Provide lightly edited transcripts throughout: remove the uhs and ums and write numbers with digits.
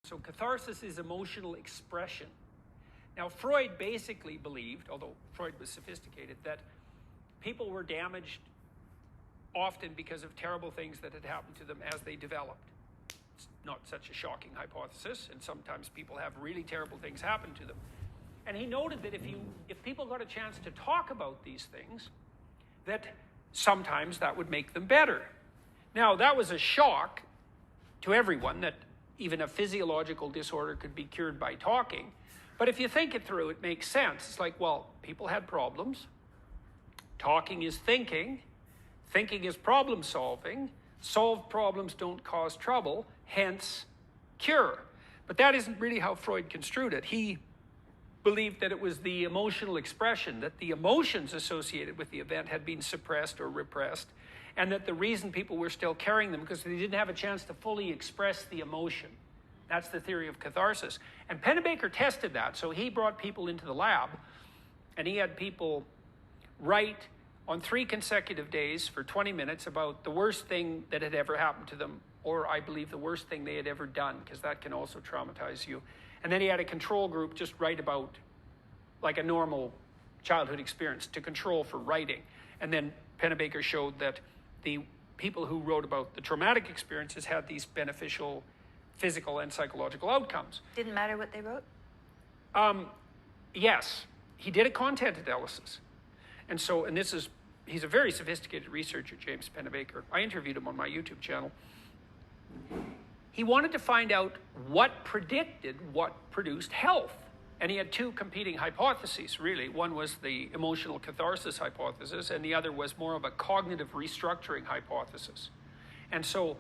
So catharsis is emotional expression. Now, Freud basically believed, although Freud was sophisticated, that people were damaged often because of terrible things that had happened to them as they developed. It's not such a shocking hypothesis, and sometimes people have really terrible things happen to them. And he noted that if people got a chance to talk about these things, that sometimes that would make them better. Now, that was a shock to everyone, that even a physiological disorder could be cured by talking. But if you think it through, it makes sense. It's like, well, people had problems. Talking is thinking. Thinking is problem solving. Solved problems don't cause trouble, hence cure. But that isn't really how Freud construed it. He believed that it was the emotional expression, that the emotions associated with the event had been suppressed or repressed, and that the reason people were still carrying them because they didn't have a chance to fully express the emotion. That's the theory of catharsis. And Pennebaker tested that. So he brought people into the lab, and he had people write on 3 consecutive days for 20 minutes about the worst thing that had ever happened to them, or I believe the worst thing they had ever done, because that can also traumatize you. And then he had a control group just write about like a normal childhood experience to control for writing. And then Pennebaker showed that the people who wrote about the traumatic experiences had these beneficial physical and psychological outcomes. Didn't matter what they wrote? Yes. He did a content analysis. And so, he's a very sophisticated researcher, James Pennebaker. I interviewed him on my YouTube channel. He wanted to find out what predicted what produced health. And he had 2 competing hypotheses, really. One was the emotional catharsis hypothesis, and the other was more of a cognitive restructuring hypothesis. And so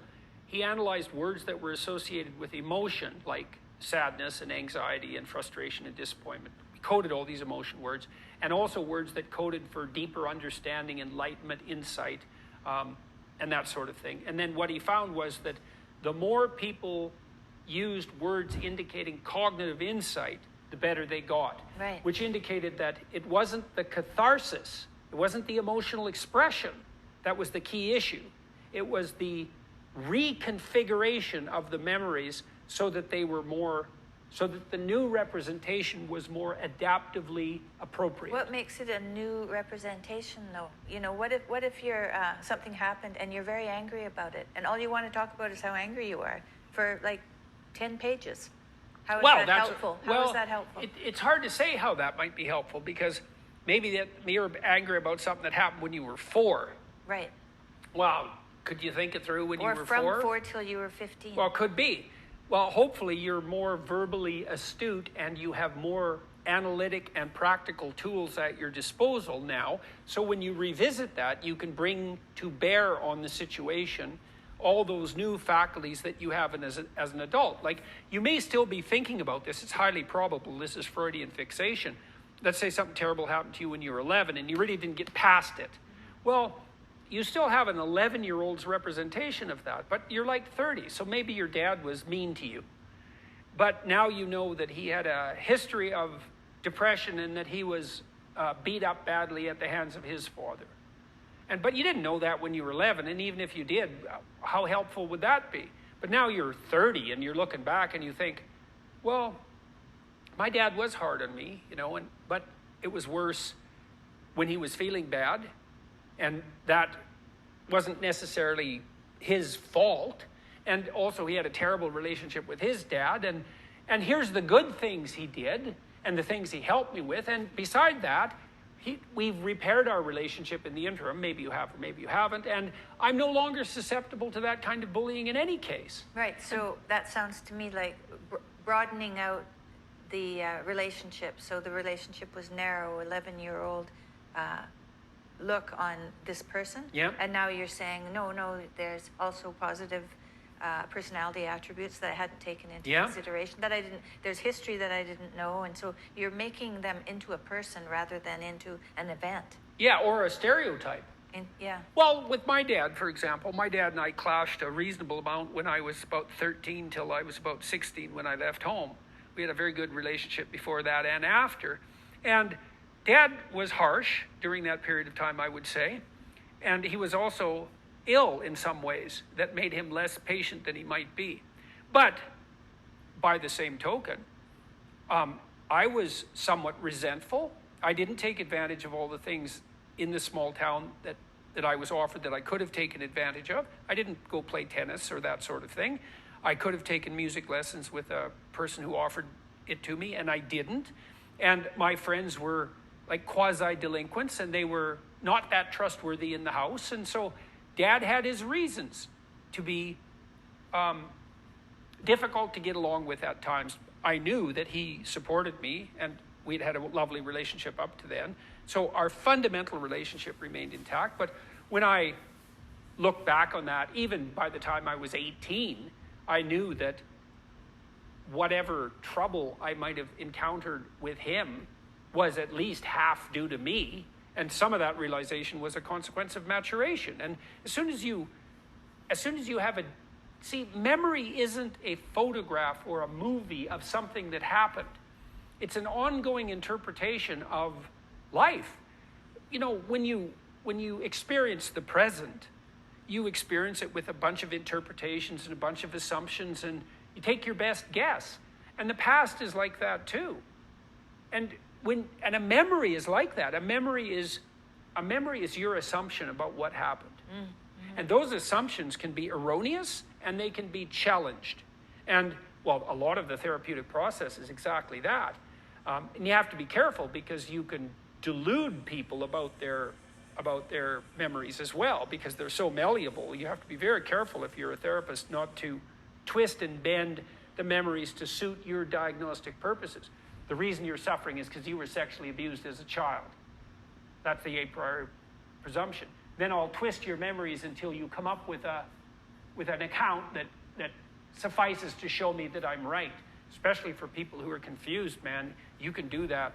he analyzed words that were associated with emotion, like sadness and anxiety and frustration and disappointment. He coded all these emotion words, and also words that coded for deeper understanding, enlightenment, insight, and that sort of thing. And then what he found was that the more people used words indicating cognitive insight, the better they got. Right. Which indicated that it wasn't the catharsis, it wasn't the emotional expression that was the key issue. It was the reconfiguration of the memories so that they were more, so that the new representation was more adaptively appropriate. What makes it a new representation, though? You know, what if you're something happened and you're very angry about it, and all you want to talk about is how angry you are for like 10 pages? How is that helpful? How is that helpful? It's hard to say how that might be helpful, because maybe you're angry about something that happened when you were 4. Right. Well, could you think it through when you were 4? Or from 4 till you were 15. Well, could be. Well, hopefully you're more verbally astute and you have more analytic and practical tools at your disposal now. So when you revisit that, you can bring to bear on the situation all those new faculties that you have as an adult. Like, you may still be thinking about this. It's highly probable this is Freudian fixation. Let's say something terrible happened to you when you were 11 and you really didn't get past it. Well, you still have an 11-year-old's representation of that, but you're like 30, so maybe your dad was mean to you. But now you know that he had a history of depression and that he was beat up badly at the hands of his father. But you didn't know that when you were 11, and even if you did, how helpful would that be? But now you're 30 and you're looking back and you think, well, my dad was hard on me, you know, but it was worse when he was feeling bad, and that wasn't necessarily his fault. And also he had a terrible relationship with his dad, and here's the good things he did and the things he helped me with, and beside that, we've repaired our relationship in the interim. Maybe you have or maybe you haven't, and I'm no longer susceptible to that kind of bullying in any case. Right, so that sounds to me like broadening out the relationship. So the relationship was narrow, 11-year-old look on this person. Yeah. And now you're saying, no, there's also positive personality attributes that I hadn't taken into consideration, there's history that I didn't know, and so you're making them into a person rather than into an event. Yeah, or a stereotype. Yeah. Well, with my dad, for example, my dad and I clashed a reasonable amount when I was about 13 till I was about 16 when I left home. We had a very good relationship before that and after. And Dad was harsh during that period of time, I would say. And he was also ill in some ways that made him less patient than he might be. But by the same token, I was somewhat resentful. I didn't take advantage of all the things in the small town that I was offered that I could have taken advantage of. I didn't go play tennis or that sort of thing. I could have taken music lessons with a person who offered it to me, and I didn't. And my friends were like quasi-delinquents, and they were not that trustworthy in the house. And so Dad had his reasons to be difficult to get along with at times. I knew that he supported me, and we'd had a lovely relationship up to then. So our fundamental relationship remained intact. But when I look back on that, even by the time I was 18, I knew that whatever trouble I might have encountered with him was at least half due to me. And some of that realization was a consequence of maturation. And as soon as you have see, memory isn't a photograph or a movie of something that happened. It's an ongoing interpretation of life. You know, when you experience the present, you experience it with a bunch of interpretations and a bunch of assumptions, and you take your best guess. And the past is like that too. And a memory is like that. A memory is your assumption about what happened. Mm-hmm. And those assumptions can be erroneous and they can be challenged. And well, a lot of the therapeutic process is exactly that. And you have to be careful because you can delude people about their memories as well, because they're so malleable. You have to be very careful if you're a therapist not to twist and bend the memories to suit your diagnostic purposes. The reason you're suffering is because you were sexually abused as a child. That's the a priori presumption. Then I'll twist your memories until you come up with an account that suffices to show me that I'm right. Especially for people who are confused, man, you can do that